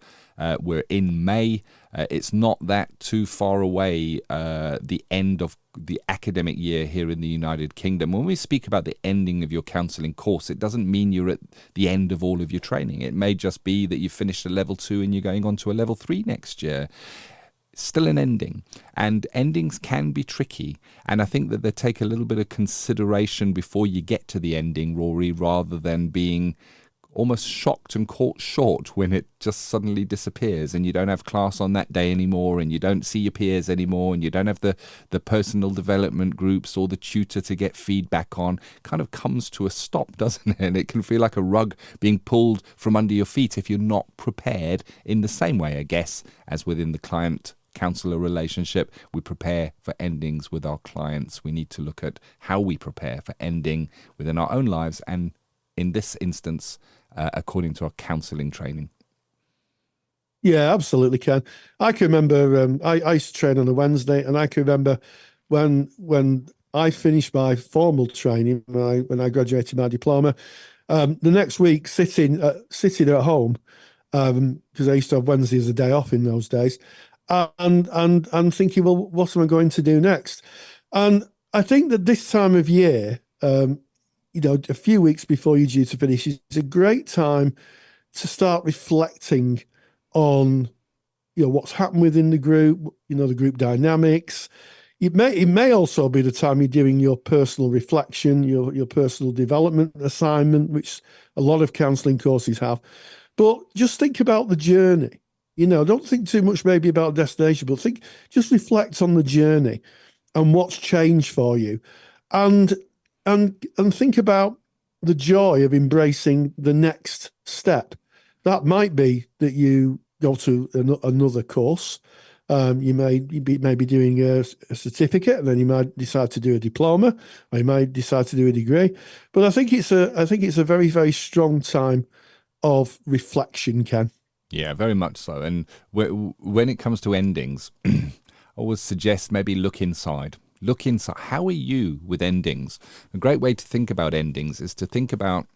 We're in May. It's not that too far away, the end of the academic year here in the United Kingdom. When we speak about the ending of your counselling course, it doesn't mean you're at the end of all of your training. It may just be that you've finished a level 2 and you're going on to a level 3 next year. Still an ending, and endings can be tricky, and I think that they take a little bit of consideration before you get to the ending, Rory, rather than being almost shocked and caught short when it just suddenly disappears and you don't have class on that day anymore and you don't see your peers anymore and you don't have the personal development groups or the tutor to get feedback on. Kind of comes to a stop, doesn't it? And it can feel like a rug being pulled from under your feet if you're not prepared in the same way, I guess, as within the client-counsellor relationship. We prepare for endings with our clients. We need to look at how we prepare for ending within our own lives and, in this instance, according to our counselling training. Yeah, absolutely, Ken. I can remember I used to train on a Wednesday, and I can remember when I finished my formal training, when I graduated my diploma, the next week sitting at home, because I used to have Wednesday as a day off in those days, and thinking, well, what am I going to do next? And I think that this time of year, a few weeks before you're due to finish, is a great time to start reflecting on, what's happened within the group, the group dynamics. It may also be the time you're doing your personal reflection, your personal development assignment, which a lot of counselling courses have. But just think about the journey. Don't think too much maybe about destination, but just reflect on the journey and what's changed for you. And think about the joy of embracing the next step. That might be that you go to another course. You may be doing a certificate, and then you might decide to do a diploma, or you might decide to do a degree. But I think it's a very, very strong time of reflection, Ken. Yeah, very much so. And when it comes to endings, I always suggest maybe look inside. Look inside. How are you with endings? A great way to think about endings is to think about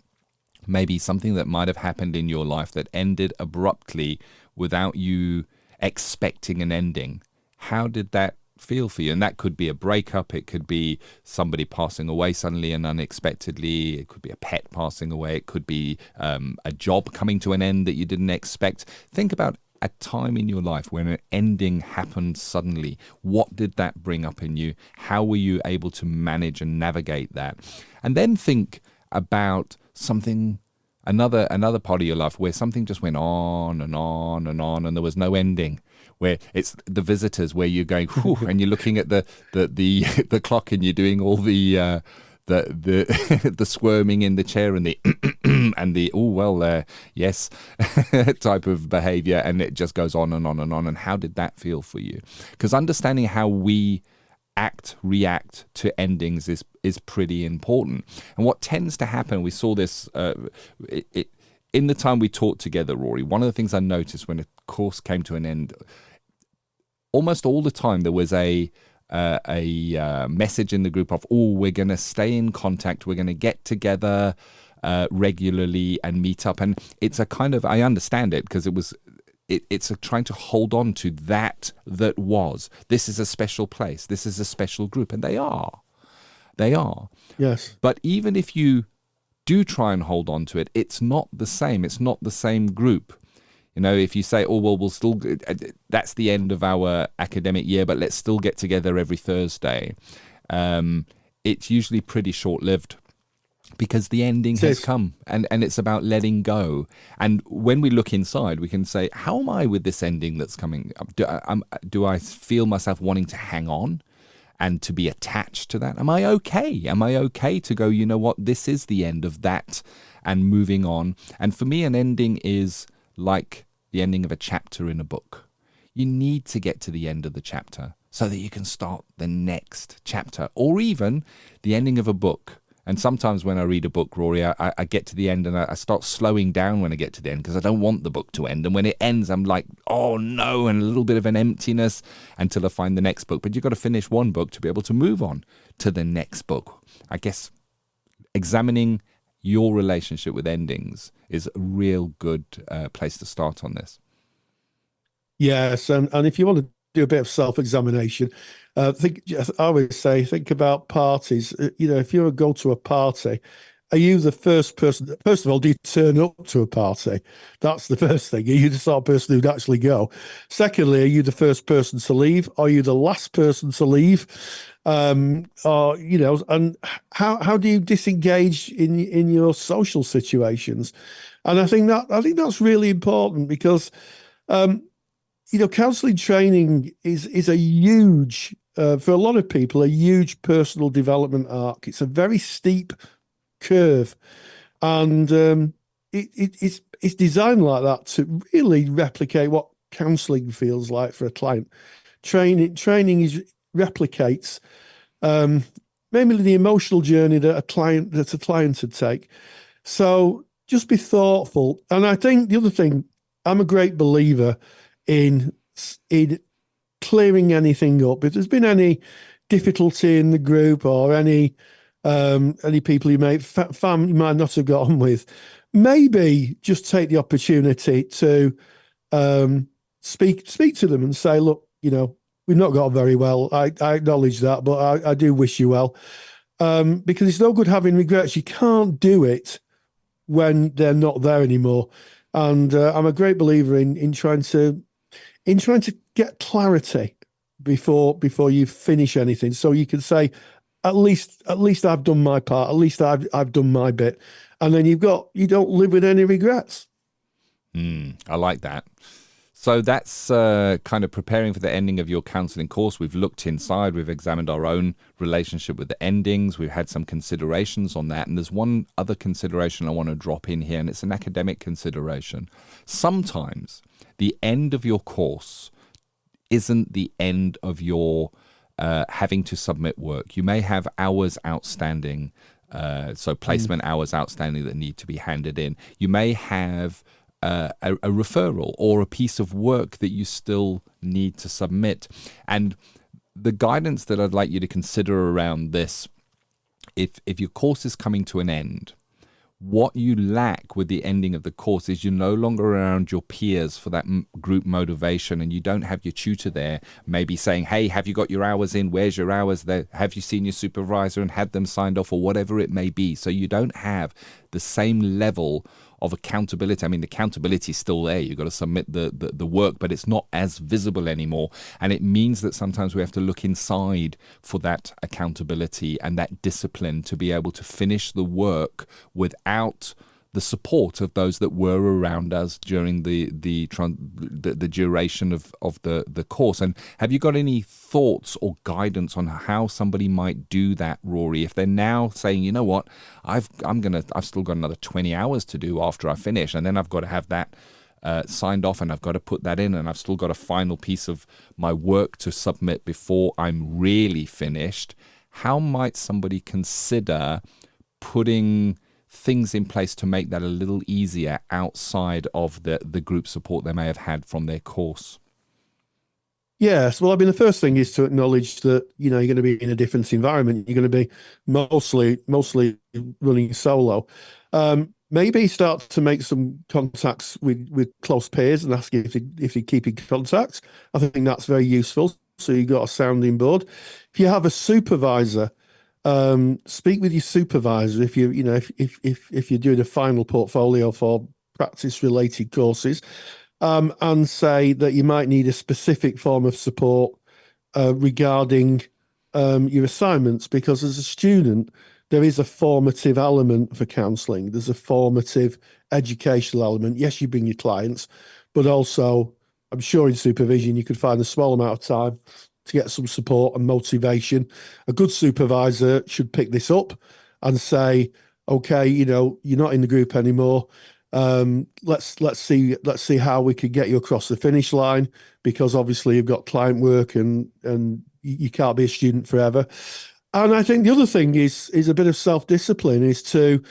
maybe something that might have happened in your life that ended abruptly without you expecting an ending. How did that feel for you? And that could be a breakup. It could be somebody passing away suddenly and unexpectedly. It could be a pet passing away. It could be a job coming to an end that you didn't expect. Think about a time in your life when an ending happened suddenly. What did that bring up in you? How were you able to manage and navigate that? And then think about something, another part of your life where something just went on and on and on and there was no ending, where it's the visitors, where you're going whew, and you're looking at the clock and you're doing all the squirming in the chair and the and the yes type of behavior, and it just goes on and on and on. And how did that feel for you? Because understanding how we react to endings is pretty important. And what tends to happen, we saw this in the time we taught together, Rory. One of the things I noticed when a course came to an end, almost all the time there was a message in the group of, we're going to stay in contact, we're going to get together regularly and meet up. And it's a kind of, I understand it, because it's trying to hold on to that was. This is a special place, this is a special group, and they are. Yes. But even if you do try and hold on to it, it's not the same. It's not the same group. You know, if you say, oh, well, we'll still, that's the end of our academic year, but let's still get together every Thursday. It's usually pretty short-lived because the ending has come, and it's about letting go. And when we look inside, we can say, how am I with this ending that's coming? Do I feel myself wanting to hang on and to be attached to that? Am I okay? Am I okay to go, you know what, this is the end of that and moving on? And for me, an ending is like the ending of a chapter in a book. You need to get to the end of the chapter so that you can start the next chapter, or even the ending of a book. And sometimes when I read a book, Rory, I get to the end and I start slowing down when I get to the end because I don't want the book to end. And when it ends, I'm like, oh no, and a little bit of an emptiness until I find the next book. But you've got to finish one book to be able to move on to the next book. I guess examining your relationship with endings is a real good place to start on this. Yes, and if you want to do a bit of self-examination, I always say, think about parties. If you go to a party, are you the first person? First of all, do you turn up to a party? That's the first thing. Are you the sort of person who'd actually go? Secondly, are you the first person to leave? Are you the last person to leave? And how do you disengage in your social situations? And I think that's really important because counselling training is a huge, for a lot of people, a huge personal development arc. It's a very steep curve, and it's designed like that to really replicate what counselling feels like for a client. Training replicates mainly the emotional journey that a client would take. So just be thoughtful. And I think the other thing, I'm a great believer in clearing anything up. If there's been any difficulty in the group or any people you might not have got on with, maybe just take the opportunity to speak to them and say, look, we've not got on very well. I acknowledge that, but I do wish you well, because it's no good having regrets. You can't do it when they're not there anymore. And I'm a great believer in trying to get clarity before you finish anything, so you can say, at least I've done my part, at least I've done my bit, and then you don't live with any regrets. I like that. So that's kind of preparing for the ending of your counselling course. We've looked inside, we've examined our own relationship with the endings, we've had some considerations on that, and there's one other consideration I want to drop in here, and it's an academic consideration. Sometimes the end of your course isn't the end of your having to submit work. You may have hours outstanding, so placement hours outstanding that need to be handed in. You may have a referral or a piece of work that you still need to submit. And the guidance that I'd like you to consider around this, if your course is coming to an end, what you lack with the ending of the course is you're no longer around your peers for that group motivation, and you don't have your tutor there maybe saying, hey, have you got your hours in? Where's your hours there? Have you seen your supervisor and had them signed off, or whatever it may be? So you don't have the same level of accountability. I mean, the accountability is still there. You've got to submit the work, but it's not as visible anymore. And it means that sometimes we have to look inside for that accountability and that discipline to be able to finish the work without the support of those that were around us during the duration of the course. And have you got any thoughts or guidance on how somebody might do that, Rory, if they're now saying, you know what, I've still got another 20 hours to do after I finish, and then I've got to have that signed off, and I've got to put that in, and I've still got a final piece of my work to submit before I'm really finished. How might somebody consider putting things in place to make that a little easier outside of the group support they may have had from their course? Yes, well, I mean, the first thing is to acknowledge that you're going to be in a different environment. You're going to be mostly running solo. Maybe start to make some contacts with close peers and ask if you keep in contact. I think that's very useful. So you've got a sounding board. If you have a supervisor, speak with your supervisor if you're doing a final portfolio for practice related courses. and say that you might need a specific form of support regarding your assignments, because as a student, there is a formative element for counselling. There's a formative educational element. Yes, you bring your clients, but also I'm sure in supervision you could find a small amount of time to get some support and motivation. A good supervisor should pick this up and say, okay, you're not in the group anymore. Let's see how we could get you across the finish line, because obviously you've got client work and you can't be a student forever. And I think the other thing is a bit of self-discipline, is to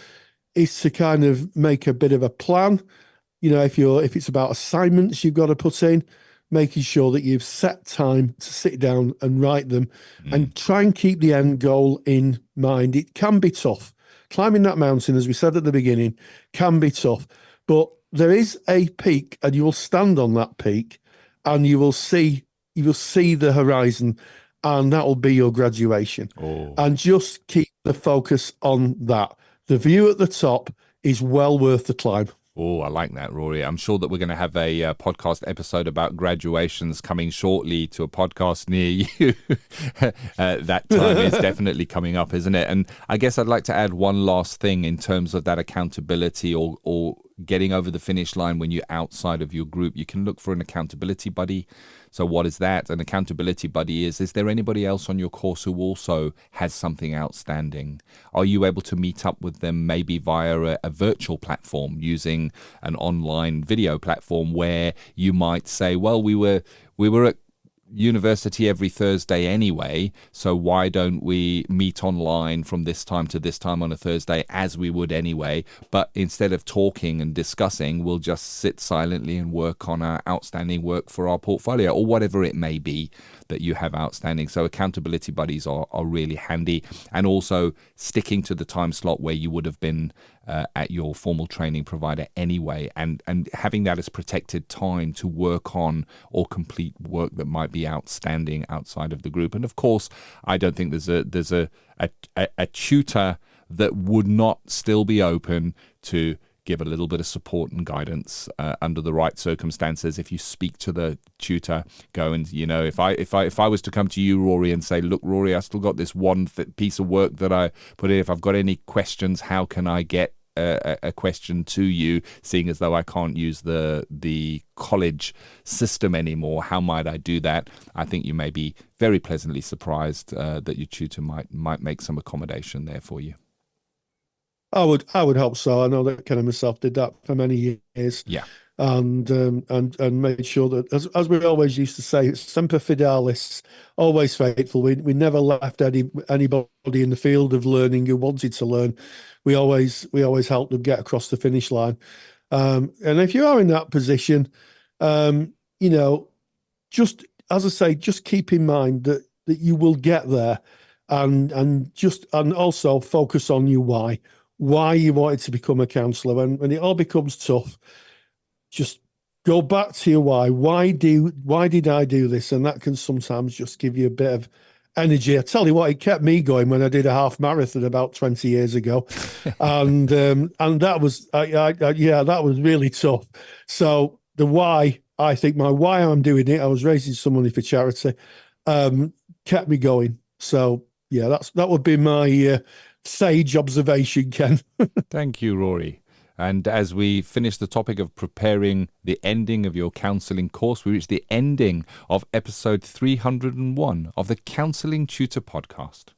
kind of make a bit of a plan. If it's about assignments you've got to put in, making sure that you've set time to sit down and write them, and try and keep the end goal in mind. It can be tough. Climbing that mountain, as we said at the beginning, can be tough, but there is a peak, and you will stand on that peak and you will see the horizon, and that will be your graduation. And just keep the focus on that. The view at the top is well worth the climb. Oh, I like that, Rory. I'm sure that we're going to have a podcast episode about graduations coming shortly to a podcast near you. That time is definitely coming up, isn't it? And I guess I'd like to add one last thing in terms of that accountability or getting over the finish line when you're outside of your group. You can look for an accountability buddy. So what is that? An accountability buddy is there anybody else on your course who also has something outstanding? Are you able to meet up with them maybe via a virtual platform, using an online video platform, where you might say, well, we were at university every Thursday anyway, so why don't we meet online from this time to this time on a Thursday, as we would anyway, but instead of talking and discussing, we'll just sit silently and work on our outstanding work for our portfolio, or whatever it may be that you have outstanding. So accountability buddies are really handy, and also sticking to the time slot where you would have been at your formal training provider anyway, and having that as protected time to work on or complete work that might be outstanding outside of the group. And of course, I don't think there's a tutor that would not still be open to give a little bit of support and guidance under the right circumstances. If you speak to the tutor, go and, if I was to come to you, Rory, and say, look, Rory, I still got this one piece of work that I put in. If I've got any questions, how can I get a question to you, seeing as though I can't use the college system anymore? How might I do that? I think you may be very pleasantly surprised that your tutor might make some accommodation there for you. I would hope so. I know that kind of myself did that for many years. Yeah. And made sure that, as we always used to say, semper fidelis, always faithful. We never left anybody in the field of learning who wanted to learn. We always helped them get across the finish line. And if you are in that position, just, as I say, just keep in mind that you will get there, and also focus on your why you wanted to become a counsellor. When it all becomes tough, just go back to your why. Why did I do this? And that can sometimes just give you a bit of energy. I tell you what, it kept me going when I did a half marathon about 20 years ago, and that was that was really tough. So the why, I think my why I'm doing it, I was raising some money for charity, kept me going. So yeah, that would be my sage observation, Ken. Thank you, Rory. And as we finish the topic of preparing the ending of your counselling course, we reach the ending of episode 301 of the Counselling Tutor Podcast.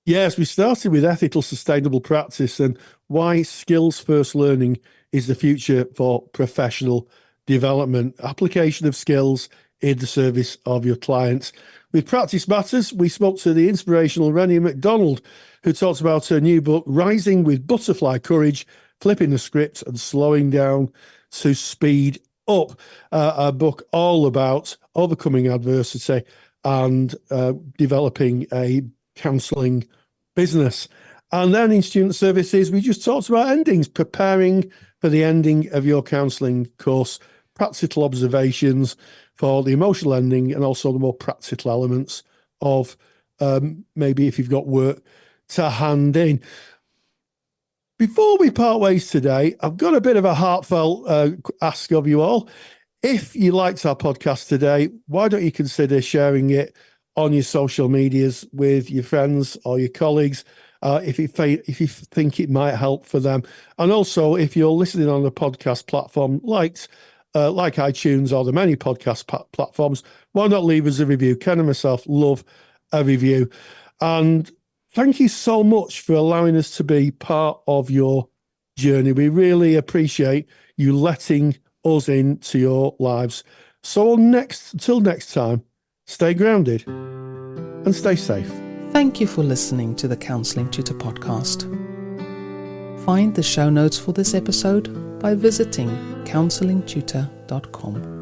Yes, we started with ethical, sustainable practice and why skills-first learning is the future for professional development. Application of skills in the service of your clients. With Practice Matters, we spoke to the inspirational Renee McDonald, who talks about her new book, Rising with Butterfly Courage, Flipping the Script and Slowing Down to Speed Up. A book all about overcoming adversity and developing a counselling business. And then in student services, we just talked about endings, preparing for the ending of your counselling course, practical observations for the emotional ending, and also the more practical elements of maybe if you've got work to hand in. Before we part ways today, I've got a bit of a heartfelt ask of you all. If you liked our podcast today, why don't you consider sharing it on your social medias with your friends or your colleagues if you think it might help for them. And also, if you're listening on a podcast platform like iTunes or the many podcast platforms, why not leave us a review? Ken and myself love a review. And thank you so much for allowing us to be part of your journey. We really appreciate you letting us into your lives. So until next time, stay grounded and stay safe. Thank you for listening to the Counselling Tutor Podcast. Find the show notes for this episode by visiting counsellingtutor.com.